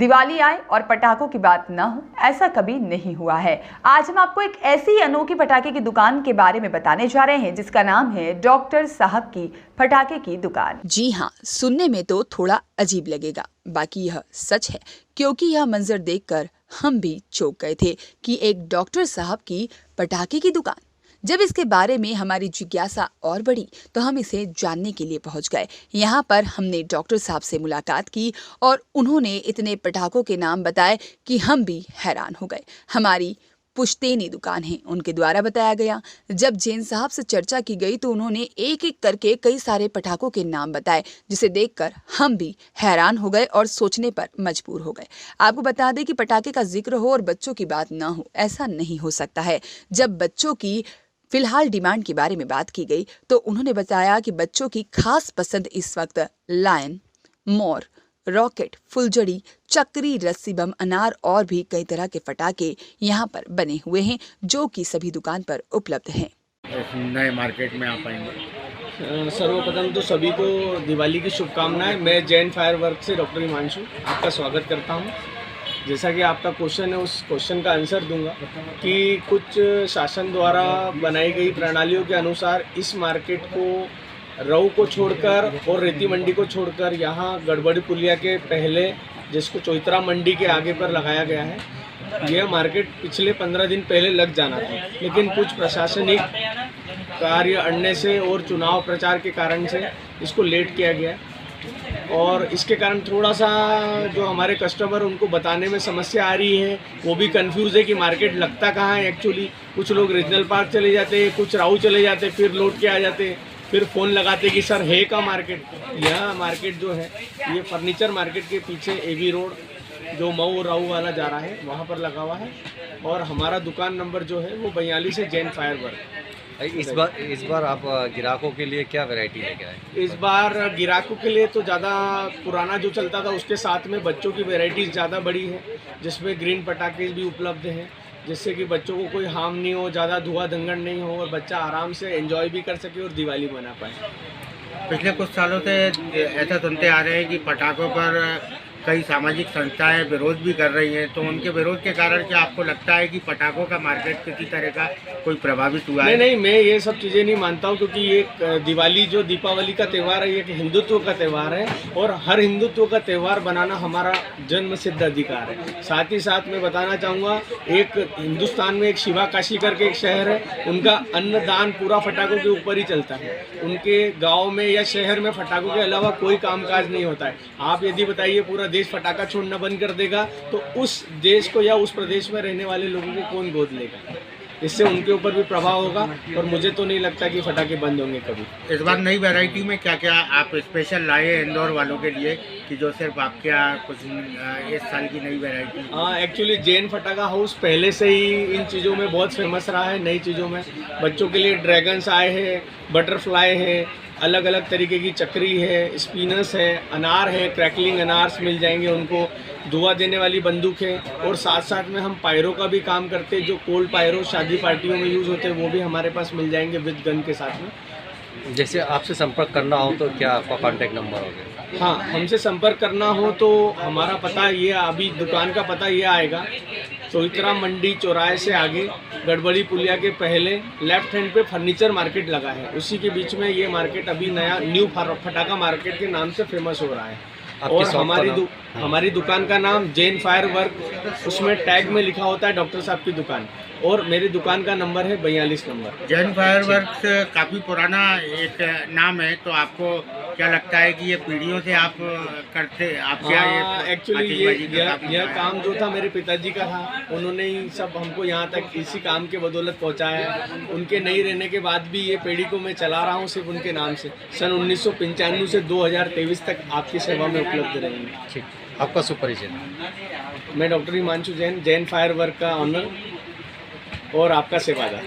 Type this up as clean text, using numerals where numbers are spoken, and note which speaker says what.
Speaker 1: दिवाली आए और पटाखों की बात ना हो, ऐसा कभी नहीं हुआ है। आज हम आपको एक ऐसी अनोखी पटाखे की दुकान के बारे में बताने जा रहे हैं जिसका नाम है डॉक्टर साहब की पटाखे की दुकान। जी हाँ, सुनने में तो थोड़ा अजीब लगेगा, बाकी यह सच है, क्योंकि यह मंजर देखकर हम भी चौंक गए थे कि एक डॉक्टर साहब की पटाखे की दुकान। जब इसके बारे में हमारी जिज्ञासा और बढ़ी तो हम इसे जानने के लिए पहुंच गए। यहाँ पर हमने डॉक्टर साहब से मुलाकात की और उन्होंने इतने पटाखों के नाम बताए कि हम भी हैरान हो गए। हमारी पुश्तैनी दुकान है, उनके द्वारा बताया गया। जब जैन साहब से चर्चा की गई तो उन्होंने एक एक करके कई सारे पटाखों के नाम बताए, जिसे देखकर हम भी हैरान हो गए और सोचने पर मजबूर हो गए। आपको बता दें कि पटाखे का जिक्र हो और बच्चों की बात ना हो, ऐसा नहीं हो सकता है। जब बच्चों की फिलहाल डिमांड के बारे में बात की गई तो उन्होंने बताया कि बच्चों की खास पसंद इस वक्त लायन, मोर, रॉकेट, फुलझड़ी, चक्री, रस्सी बम, अनार और भी कई तरह के पटाखे यहाँ पर बने हुए हैं, जो कि सभी दुकान पर उपलब्ध हैं।
Speaker 2: नए मार्केट में आ पाएंगे।
Speaker 3: सर्वप्रथम तो सभी को दिवाली की शुभकामनाएं। मैं जैन फायरवर्क से डॉक्टर हिमांशु आपका स्वागत करता हूं। जैसा कि आपका क्वेश्चन है, उस क्वेश्चन का आंसर दूंगा कि कुछ शासन द्वारा बनाई गई प्रणालियों के अनुसार इस मार्केट को रऊ को छोड़कर और रेती मंडी को छोड़कर यहाँ गड़बड़ी पुलिया के पहले, जिसको चौतरा मंडी के आगे पर लगाया गया है। यह मार्केट पिछले 15 दिन पहले लग जाना था, लेकिन कुछ प्रशासनिक कार्य अड़ने से और चुनाव प्रचार के कारण से इसको लेट किया गया और इसके कारण थोड़ा सा जो हमारे कस्टमर उनको बताने में समस्या आ रही है। वो भी कंफ्यूज है कि मार्केट लगता कहाँ है एक्चुअली। कुछ लोग रीजनल पार्क चले जाते हैं, कुछ राऊ चले जाते हैं, फिर लौट के आ जाते हैं, फिर फ़ोन लगाते कि सर है का मार्केट। यह मार्केट जो है ये फर्नीचर मार्केट के पीछे एवी रोड जो मऊ राऊ वाला जा रहा है वहाँ पर लगा हुआ है और हमारा दुकान नंबर जो है वो 42 है, जैन फायरवर्क।
Speaker 4: इस बार आप ग्राहकों के लिए क्या वैरायटी लेके आए?
Speaker 3: इस बार ग्राहकों के लिए तो ज़्यादा पुराना जो चलता था उसके साथ में बच्चों की वैरायटीज़ ज़्यादा बड़ी है, जिसमें ग्रीन पटाखे भी उपलब्ध हैं, जिससे कि बच्चों को कोई हार्म नहीं हो, ज़्यादा धुआं धंगड़ नहीं हो और बच्चा आराम से एंजॉय भी कर सके और दिवाली मना पाए।
Speaker 2: पिछले कुछ सालों से ऐसा सुनते आ रहे हैं कि पटाखों पर कई सामाजिक संस्थाएं विरोध भी कर रही हैं, तो उनके विरोध के कारण क्या आपको लगता है कि पटाखों का मार्केट किसी तरह का कोई प्रभावित हुआ है?
Speaker 3: नहीं, मैं ये सब चीज़ें नहीं मानता हूँ, क्योंकि ये दिवाली जो दीपावली का त्यौहार है, ये कि हिंदुत्व का त्यौहार है और हर हिंदुत्व का त्यौहार बनाना हमारा जन्म सिद्ध अधिकार है। साथ ही साथ मैं बताना चाहूँगा, एक हिंदुस्तान में एक शिवा काशी करके एक शहर है, उनका अन्नदान पूरा पटाखों के ऊपर ही चलता है। उनके गाँव में या शहर में पटाखों के अलावा कोई कामकाज नहीं होता है। आप यदि बताइए पूरा देश पटाखा छोड़ना बंद कर देगा तो उस देश को या उस प्रदेश में रहने वाले लोगों को कौन गोद लेगा? इससे उनके ऊपर भी प्रभाव होगा और मुझे तो नहीं लगता कि पटाखे बंद होंगे कभी।
Speaker 2: इस बार नई वैरायटी में क्या क्या आप स्पेशल लाए हैं इंदौर वालों के लिए कि जो सिर्फ आपके यहाँ कुछ इस साल की नई वैरायटी?
Speaker 3: हाँ, एक्चुअली जैन पटाखा हाउस पहले से ही इन चीज़ों में बहुत फेमस रहा है। नई चीज़ों में बच्चों के लिए ड्रैगन्स आए हैं, बटरफ्लाई है, अलग अलग तरीके की चक्री है, स्पिनर्स है, अनार है, क्रैकलिंग अनार्स मिल जाएंगे उनको, धुआं देने वाली बंदूक है और साथ साथ में हम पायरो का भी काम करते हैं। जो कोल्ड पायरो शादी पार्टियों में यूज़ होते हैं वो भी हमारे पास मिल जाएंगे विद गन के साथ में।
Speaker 4: जैसे आपसे संपर्क करना हो तो क्या आपका कॉन्टैक्ट नंबर होगा?
Speaker 3: हाँ, हमसे संपर्क करना हो तो हमारा पता ये, अभी दुकान का पता ये आएगा, चौतरा मंडी चौराहे से आगे गड़बड़ी पुलिया के पहले लेफ्ट हैंड पे फर्नीचर मार्केट लगा है, उसी के बीच में ये मार्केट अभी नया न्यू पटाखा मार्केट के नाम से फेमस हो रहा है। और हमारी दुकान का नाम जैन फायरवर्क, उसमें टैग में लिखा होता है डॉक्टर साहब की दुकान, और मेरी दुकान का नंबर है 42 नंबर।
Speaker 2: जैन फायरवर्क्स काफ़ी पुराना एक नाम है, तो आपको क्या लगता है कि ये पीढ़ियों से आप करते
Speaker 3: एक्चुअली यह काम जो था मेरे पिताजी का था, उन्होंने ही सब हमको यहाँ तक इसी काम के बदौलत पहुँचाया है। उनके नहीं रहने के बाद भी ये पीढ़ी को मैं चला रहा हूँ सिर्फ उनके नाम से। सन 1995 से 2023 तक आपकी सेवा में उपलब्ध रहेंगे।
Speaker 4: ठीक, आपका सुपरिचय?
Speaker 3: मैं डॉक्टर हिमांशु जैन, जैन फायरवर्क का ऑनर और आपका सेवादार।